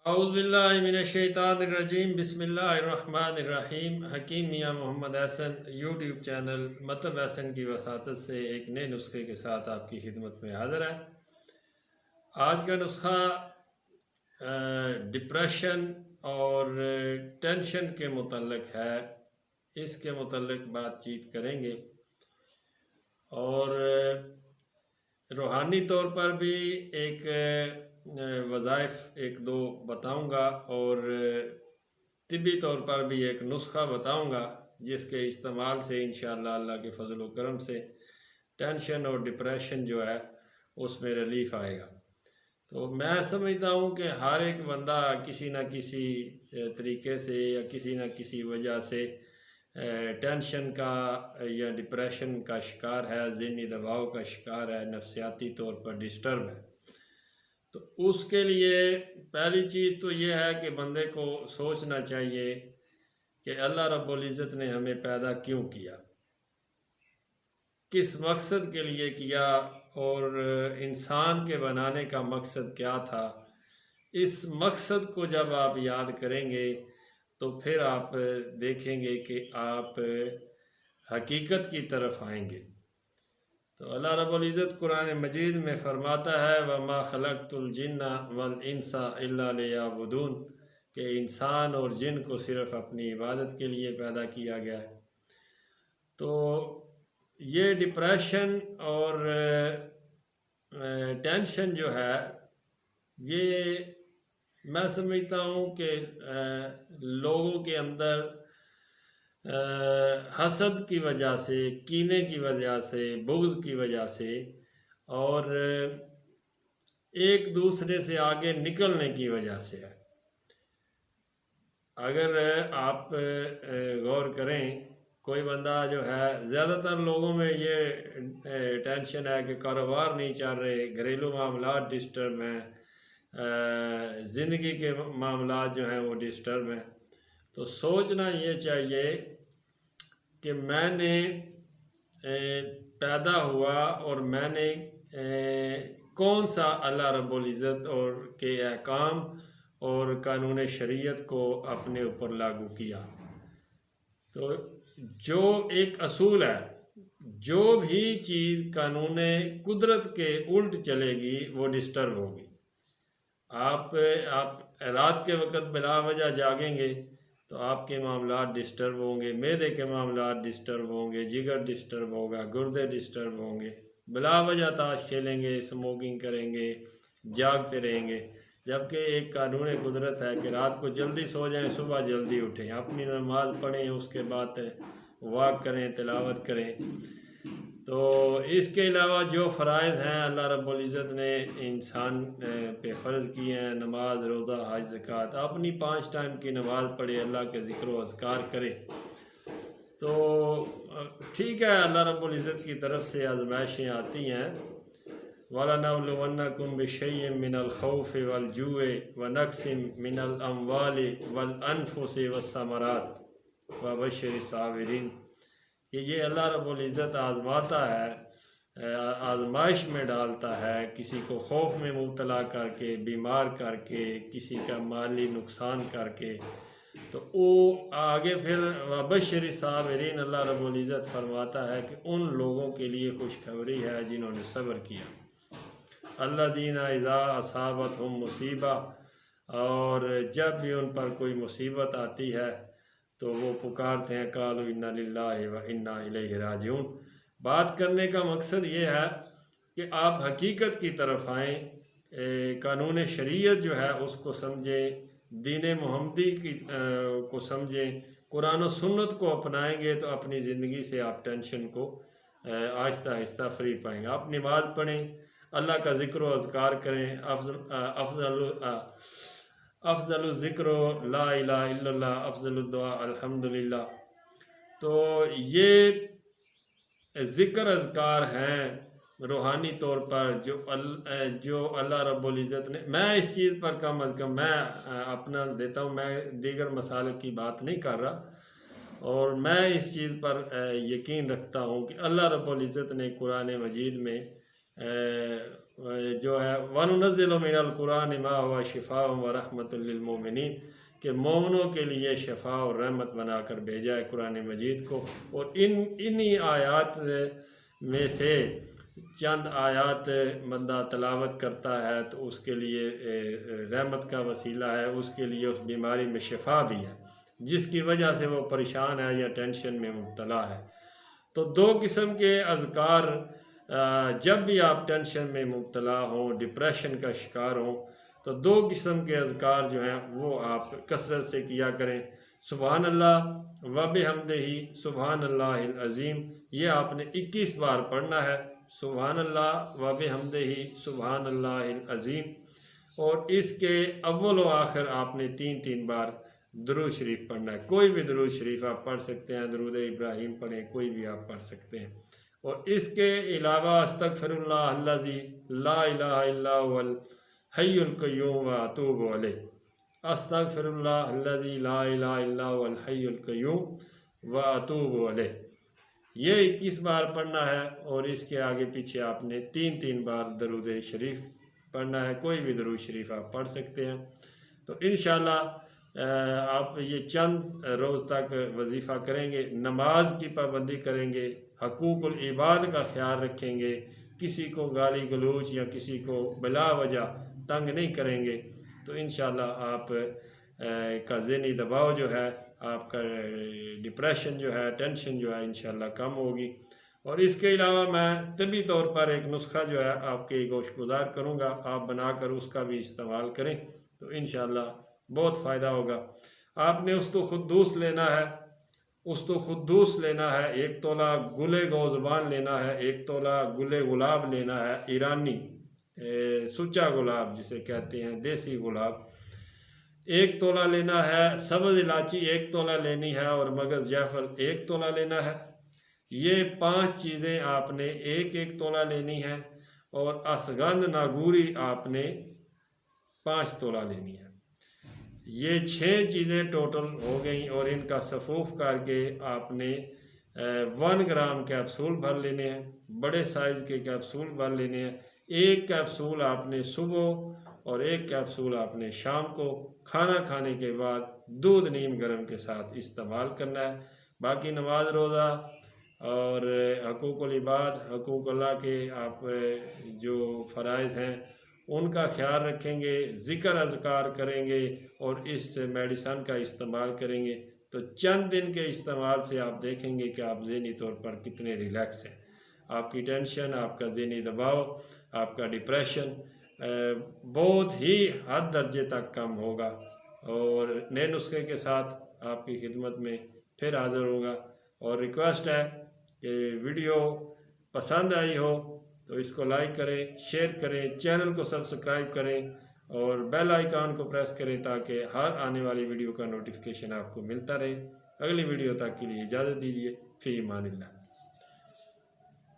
اعوذ باللہ من الشیطان الرجیم بسم اللہ الرحمن الرحیم۔ حکیم میاں محمد احسن یوٹیوب چینل مطلب احسن کی وساطت سے ایک نئے نسخے کے ساتھ آپ کی خدمت میں حاضر ہے۔ آج کا نسخہ ڈپریشن اور ٹینشن کے متعلق ہے، اس کے متعلق بات چیت کریں گے اور روحانی طور پر بھی ایک وظائف ایک دو بتاؤں گا اور طبی طور پر بھی ایک نسخہ بتاؤں گا جس کے استعمال سے انشاءاللہ اللہ کے فضل و کرم سے ٹینشن اور ڈپریشن جو ہے اس میں ریلیف آئے گا۔ تو میں سمجھتا ہوں کہ ہر ایک بندہ کسی نہ کسی طریقے سے یا کسی نہ کسی وجہ سے ٹینشن کا یا ڈپریشن کا شکار ہے، ذہنی دباؤ کا شکار ہے، نفسیاتی طور پر ڈسٹرب ہے۔ تو اس کے لیے پہلی چیز تو یہ ہے کہ بندے کو سوچنا چاہیے کہ اللہ رب العزت نے ہمیں پیدا کیوں کیا، کس مقصد کے لیے کیا اور انسان کے بنانے کا مقصد کیا تھا۔ اس مقصد کو جب آپ یاد کریں گے تو پھر آپ دیکھیں گے کہ آپ حقیقت کی طرف آئیں گے۔ تو اللہ رب العزت قرآن مجید میں فرماتا ہے وَمَا خَلَقْتُ الْجِنَّ وَالْإِنسَ إِلَّا لِيَعْبُدُونَ، کہ انسان اور جن کو صرف اپنی عبادت کے لیے پیدا کیا گیا ہے۔ تو یہ ڈپریشن اور ٹینشن جو ہے یہ میں سمجھتا ہوں کہ لوگوں کے اندر حسد کی وجہ سے، کینے کی وجہ سے، بغض کی وجہ سے اور ایک دوسرے سے آگے نکلنے کی وجہ سے ہے۔ اگر آپ غور کریں، کوئی بندہ جو ہے، زیادہ تر لوگوں میں یہ ٹینشن ہے کہ کاروبار نہیں چل رہے، گھریلو معاملات ڈسٹرب ہیں، زندگی کے معاملات جو ہیں وہ ڈسٹرب ہیں۔ تو سوچنا یہ چاہیے کہ میں نے پیدا ہوا اور میں نے کون سا اللہ رب العزت اور کے احکام اور قانون شریعت کو اپنے اوپر لاگو کیا۔ تو جو ایک اصول ہے، جو بھی چیز قانون قدرت کے الٹ چلے گی وہ ڈسٹرب ہوگی۔ آپ رات کے وقت بلا وجہ جاگیں گے تو آپ کے معاملات ڈسٹرب ہوں گے، معدے کے معاملات ڈسٹرب ہوں گے، جگر ڈسٹرب ہوگا، گردے ڈسٹرب ہوں گے، بلا وجہ تاش کھیلیں گے، اسموکنگ کریں گے، جاگتے رہیں گے۔ جبکہ ایک قانون قدرت ہے کہ رات کو جلدی سو جائیں، صبح جلدی اٹھیں، اپنی نماز پڑھیں، اس کے بعد واک کریں، تلاوت کریں۔ تو اس کے علاوہ جو فرائض ہیں اللہ رب العزت نے انسان پہ فرض کیے ہیں، نماز، روزہ، حج، زکوٰۃ، اپنی 5 ٹائم کی نماز پڑھے، اللہ کے ذکر و اذکار کرے۔ تو ٹھیک ہے، اللہ رب العزت کی طرف سے آزمائشیں آتی ہیں۔ وَلَنَبْلُوَنَّكُمْ بِشَيْءٍ مِّنَ الْخَوْفِ وَالْجُوعِ وَنَقْصٍ مِّنَ الْأَمْوَالِ وَالْأَنفُسِ وَالثَّمَرَاتِ وَبَشِّرِ الصَّابِرِينَ، کہ یہ اللہ رب العزت آزماتا ہے، آزمائش میں ڈالتا ہے، کسی کو خوف میں مبتلا کر کے، بیمار کر کے، کسی کا مالی نقصان کر کے۔ تو وہ آگے پھر وَبَشِّرِ الصَّابِرِينَ، اللہ رب العزت فرماتا ہے کہ ان لوگوں کے لیے خوشخبری ہے جنہوں نے صبر کیا۔ الَّذِينَ إِذَا أَصَابَتْهُمْ مُصِیبَۃٌ، اور جب بھی ان پر کوئی مصیبت آتی ہے تو وہ پکارتے ہیں قَالُوا إِنَّا لِلَّهِ وَإِنَّا إِلَيْهِ رَاجِعُونَ۔ بات کرنے کا مقصد یہ ہے کہ آپ حقیقت کی طرف آئیں، قانون شریعت جو ہے اس کو سمجھیں، دین محمدی کو سمجھیں، قرآن و سنت کو اپنائیں گے تو اپنی زندگی سے آپ ٹینشن کو آہستہ آہستہ فری پائیں گے۔ آپ نماز پڑھیں، اللہ کا ذکر و اذکار کریں، افضل الذکر لا الہ الا اللہ، افضل الدعاء الحمدللہ۔ تو یہ ذکر اذکار ہیں روحانی طور پر جو اللہ رب العزت نے، میں اس چیز پر کم از کم میں اپنا دیتا ہوں، میں دیگر مسائل کی بات نہیں کر رہا، اور میں اس چیز پر یقین رکھتا ہوں کہ اللہ رب العزت نے قرآن مجید میں جو ہے وَنُنَزِّلُ مِنَ الْقُرْآنِ مَا هُوَ شِفَاءٌ وَرَحْمَةٌ لِّلْمُؤْمِنِينَ کہ مومنوں کے لیے شفا اور رحمت بنا کر بھیجا ہے قرآن مجید کو، اور انہی آیات میں سے چند آیات بندہ تلاوت کرتا ہے تو اس کے لیے رحمت کا وسیلہ ہے، اس کے لیے اس بیماری میں شفا بھی ہے جس کی وجہ سے وہ پریشان ہے یا ٹینشن میں مبتلا ہے۔ تو دو قسم کے اذکار جب بھی آپ ٹینشن میں مبتلا ہوں، ڈپریشن کا شکار ہوں، تو دو قسم کے اذکار جو ہیں وہ آپ کثرت سے کیا کریں۔ سبحان اللہ و بحمدہ سبحان اللہ العظیم، یہ آپ نے 21 بار پڑھنا ہے، سبحان اللہ و بحمدہ سبحان اللہ العظیم، اور اس کے اول و آخر آپ نے 3 بار درود شریف پڑھنا ہے۔ کوئی بھی درود شریف آپ پڑھ سکتے ہیں، درود ابراہیم پڑھیں، کوئی بھی آپ پڑھ سکتے ہیں۔ اور اس کے علاوہ استغفر اللہ الذی لا الہ الا هو الحی القیوم واتوب الیہ، استغفر اللہ الذی لا الہ الا هو الحی القیوم واتوب الیہ، یہ 21 بار پڑھنا ہے، اور اس کے آگے پیچھے آپ نے 3 بار درود شریف پڑھنا ہے۔ کوئی بھی درود شریف آپ پڑھ سکتے ہیں۔ تو انشاءاللہ آپ یہ چند روز تک وظیفہ کریں گے، نماز کی پابندی کریں گے، حقوق العباد کا خیال رکھیں گے، کسی کو گالی گلوچ یا کسی کو بلا وجہ تنگ نہیں کریں گے، تو انشاءاللہ آپ کا ذہنی دباؤ جو ہے، آپ کا ڈپریشن جو ہے، ٹینشن جو ہے، انشاءاللہ کم ہوگی۔ اور اس کے علاوہ میں طبی طور پر ایک نسخہ جو ہے آپ کے گوش گزار کروں گا، آپ بنا کر اس کا بھی استعمال کریں تو انشاءاللہ بہت فائدہ ہوگا۔ آپ نے استخدوس لینا ہے، استخدوس لینا ہے، 1 تولہ گلے گوزبان لینا ہے، 1 تولہ گلے گلاب لینا ہے، ایرانی سچا گلاب جسے کہتے ہیں، دیسی گلاب 1 تولہ لینا ہے، سبز الائچی 1 تولہ لینی ہے، اور مگز جعفر 1 تولہ لینا ہے۔ یہ 5 چیزیں آپ نے 1 تولہ لینی ہے، اور اشگند ناگوری آپ نے 5 تولہ لینی ہے۔ یہ 6 چیزیں ٹوٹل ہو گئیں، اور ان کا صفوف کر کے آپ نے 1 گرام کیپسول بھر لینے ہیں، بڑے سائز کے کیپسول بھر لینے ہیں۔ 1 کیپسول آپ نے صبح اور 1 کیپسول آپ نے شام کو کھانا کھانے کے بعد دودھ نیم گرم کے ساتھ استعمال کرنا ہے۔ باقی نماز روزہ اور حقوق العباد، حقوق اللہ کے آپ جو فرائض ہیں ان کا خیال رکھیں گے، ذکر اذکار کریں گے، اور اس میڈیسن کا استعمال کریں گے، تو چند دن کے استعمال سے آپ دیکھیں گے کہ آپ ذہنی طور پر کتنے ریلیکس ہیں۔ آپ کی ٹینشن، آپ کا ذہنی دباؤ، آپ کا ڈپریشن بہت ہی حد درجے تک کم ہوگا، اور نئے نسخے کے ساتھ آپ کی خدمت میں پھر حاضر ہوں گا۔ اور ریکویسٹ ہے کہ ویڈیو پسند آئی ہو تو اس کو لائک کریں، شیئر کریں، چینل کو سبسکرائب کریں، اور بیل آئیکن کو پریس کریں تاکہ ہر آنے والی ویڈیو کا نوٹیفیکیشن آپ کو ملتا رہے۔ اگلی ویڈیو تک کے لیے اجازت دیجیے، فی امان اللہ۔